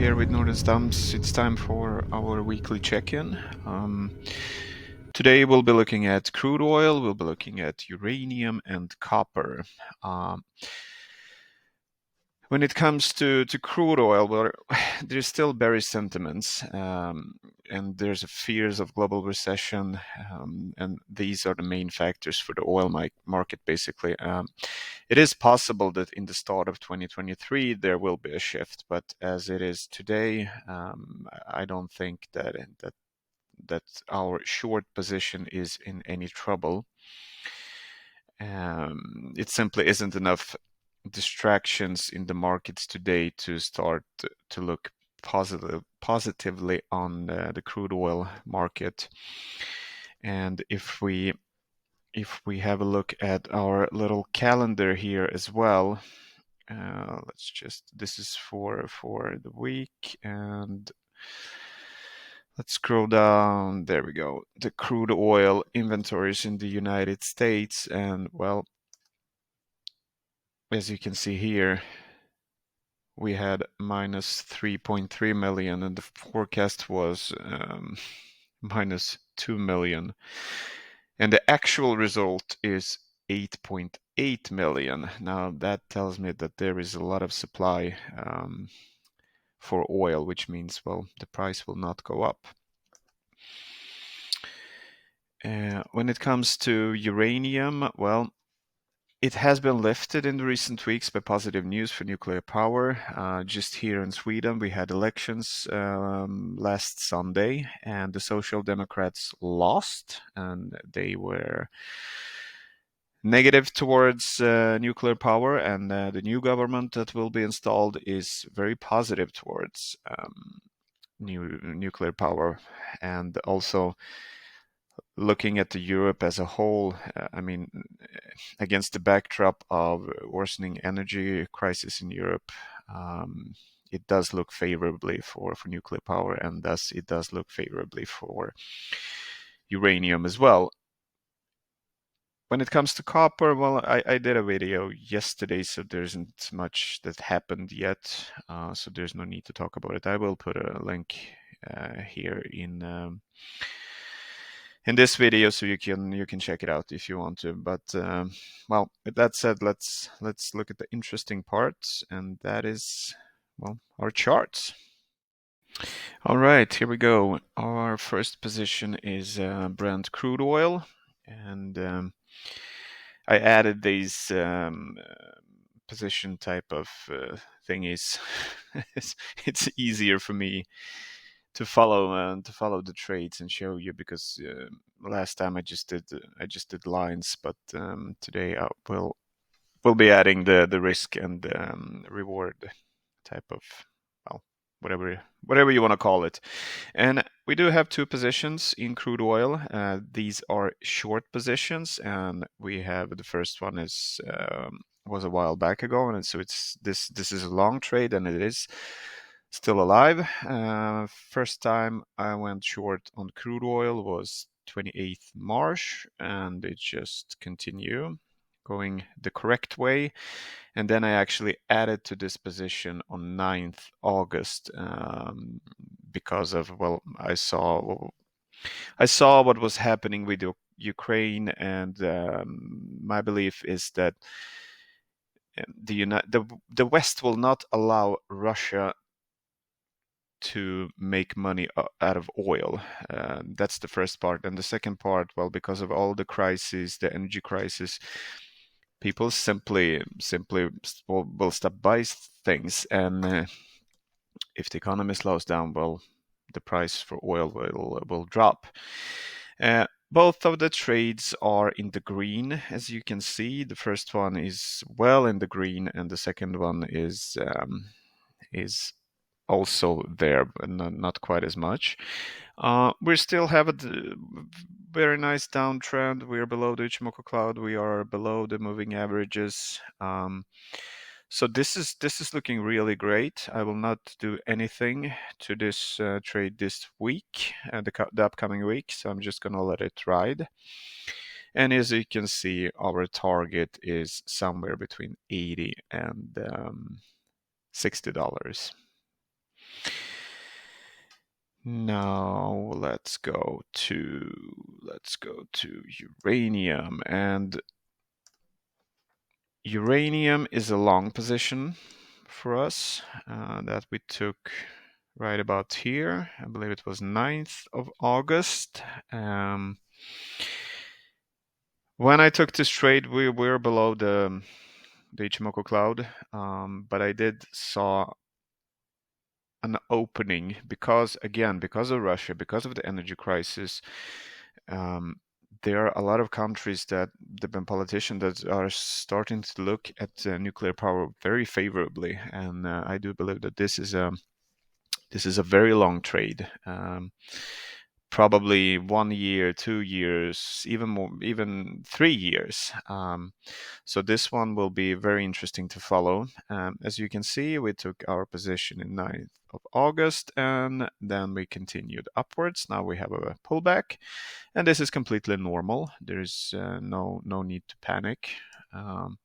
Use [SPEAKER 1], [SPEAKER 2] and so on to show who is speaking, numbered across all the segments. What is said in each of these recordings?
[SPEAKER 1] here with Northern Stumps. It's time for our weekly check-in. Today we'll be looking at crude oil, we'll be looking at uranium and copper. When it comes to crude oil, well, there's still bearish sentiments, and there's fears of global recession, and these are the main factors for the oil market, basically. It is possible that in the start of 2023 there will be a shift, but as it is today, I don't think that our short position is in any trouble. It simply isn't enough distractions in the markets today to start to look positively on the crude oil market. And if we have a look at our little calendar here as well, this is for the week, and let's scroll down. There we go. The crude oil inventories in the United States, and well, as you can see here, we had minus 3.3 million, and the forecast was minus 2 million. And the actual result is 8.8 million. Now that tells me that there is a lot of supply for oil, which means, well, the price will not go up. When it comes to uranium, well, it has been lifted in the recent weeks by positive news for nuclear power. Just here in Sweden, we had elections last Sunday, and the Social Democrats lost, and they were negative towards nuclear power, and the new government that will be installed is very positive towards nuclear power. And also, looking at Europe as a whole, against the backdrop of worsening energy crisis in Europe, it does look favorably for nuclear power, and thus it does look favorably for uranium as well. When it comes to copper, well, I did a video yesterday, so there isn't much that happened yet, so there's no need to talk about it. I will put a link here in this video, so you can check it out if you want to. But well, with that said, let's look at the interesting parts, and that is, well, our charts. All right, here we go. Our first position is Brent crude oil, and I added these position type of thingies. It's easier for me to follow the trades and show you, because last time I just did lines, but today we'll be adding the risk and reward type of, well, whatever you want to call it. And we do have two positions in crude oil. These are short positions, and we have the first one was a while back ago, and so this is a long trade, and it is still alive. First time I went short on crude oil was 28th March, and it just continued going the correct way. And then I actually added to this position on 9th August because of, well, I saw what was happening with Ukraine, and my belief is that the West will not allow Russia to make money out of oil. That's the first part. And the second part, well, because of all the crises, the energy crisis, people simply will stop buying things. And if the economy slows down, well, the price for oil will drop. Both of the trades are in the green, as you can see. The first one is well in the green, and the second one is also there, but not quite as much. We still have a very nice downtrend. We are below the Ichimoku cloud. We are below the moving averages. So this is looking really great. I will not do anything to this trade this week, the upcoming week. So I'm just gonna let it ride. And as you can see, our target is somewhere between $80 and $60. Now let's go to uranium, and uranium is a long position for us that we took right about here. I believe it was 9th of August. When I took this trade, we were below the Ichimoku cloud, but I did saw an opening because of Russia, because of the energy crisis. There are a lot of countries that have been politicians that are starting to look at nuclear power very favorably, and I do believe that this is a very long trade. Probably 1 year, 2 years, even more, even 3 years. So this one will be very interesting to follow. As you can see, we took our position in 9th of August, and then we continued upwards. Now we have a pullback, and this is completely normal. There is no need to panic. I'm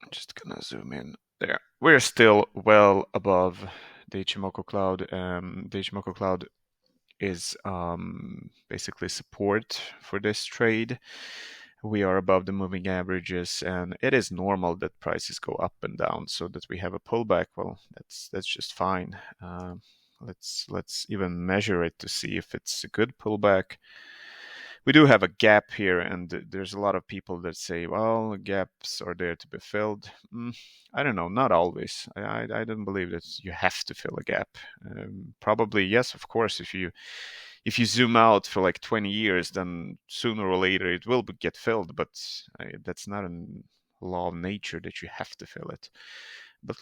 [SPEAKER 1] just gonna zoom in there. We're still well above the Ichimoku cloud. The Ichimoku cloud is basically support for this trade. We are above the moving averages, and it is normal that prices go up and down. So that we have a pullback, well, that's just fine. Let's even measure it to see if it's a good pullback. We do have a gap here, and there's a lot of people that say, well, gaps are there to be filled. I don't know, not always. I don't believe that you have to fill a gap. Probably, yes, of course, if you zoom out for like 20 years, then sooner or later it will get filled, but that's not a law of nature that you have to fill it. But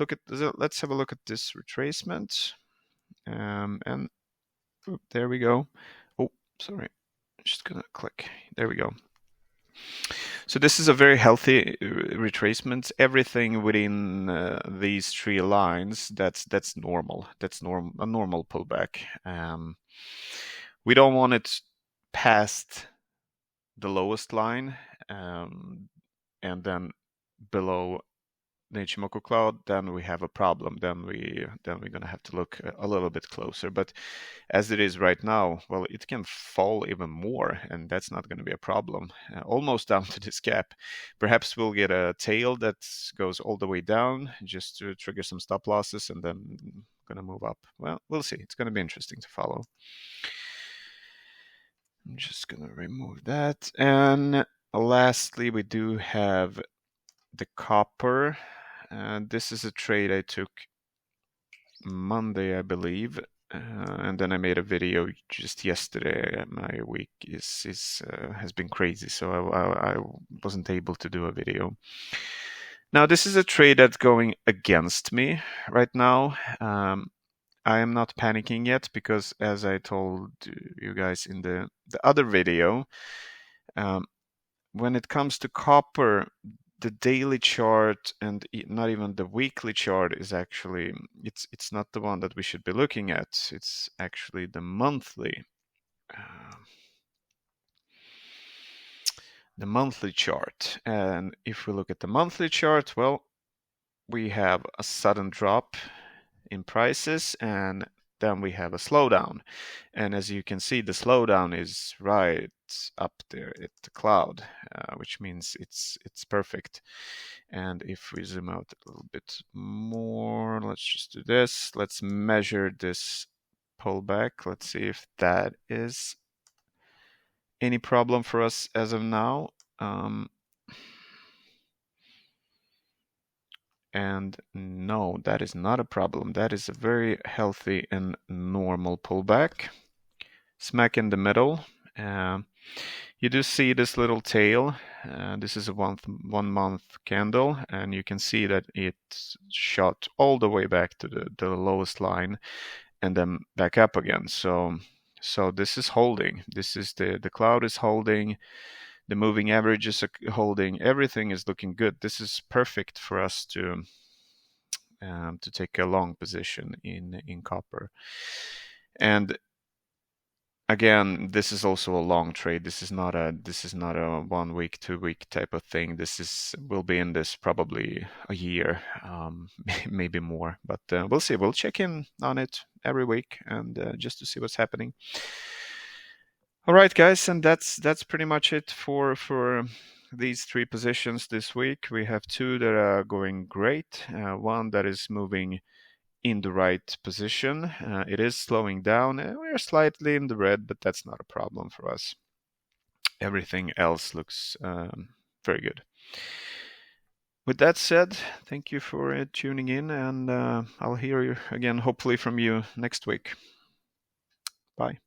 [SPEAKER 1] let's have a look at this retracement. And there we go. Oh, sorry. Just gonna click. There we go. So this is a very healthy retracement. Everything within these 3 lines, that's normal. That's a normal pullback. We don't want it past the lowest line, and then below the Ichimoku cloud, then we have a problem. Then we're gonna have to look a little bit closer. But as it is right now, well, it can fall even more, and that's not going to be a problem. Almost down to this gap. Perhaps we'll get a tail that goes all the way down just to trigger some stop losses, and then going to move up. Well, we'll see. It's going to be interesting to follow. I'm just going to remove that. And lastly, we do have the copper. This is a trade I took Monday, I believe. And then I made a video just yesterday. My week has been crazy, so I wasn't able to do a video. Now this is a trade that's going against me right now. I am not panicking yet because, as I told you guys in the other video, when it comes to copper, the daily chart and not even the weekly chart is actually it's not the one that we should be looking at. It's actually the monthly chart. And if we look at the monthly chart, well, we have a sudden drop in prices, and then we have a slowdown. And as you can see, the slowdown is right up there at the cloud, which means it's perfect. And if we zoom out a little bit more, let's just do this. Let's measure this pullback. Let's see if that is any problem for us as of now. And no, that is not a problem. That is a very healthy and normal pullback. Smack in the middle. You do see this little tail. This is a 1 month candle, and you can see that it shot all the way back to the lowest line and then back up again. So this is holding. This is the cloud is holding. The moving averages are holding. Everything is looking good. This is perfect for us to take a long position in copper. And again, this is also a long trade. This is not a 1 week, 2 week type of thing. We'll be in this probably a year, maybe more. But we'll see. We'll check in on it every week and just to see what's happening. All right, guys, and that's pretty much it for these three positions this week. We have two that are going great, one that is moving in the right position. It is slowing down. We're slightly in the red, but that's not a problem for us. Everything else looks very good. With that said, thank you for tuning in, and I'll hear you again, hopefully from you next week. Bye.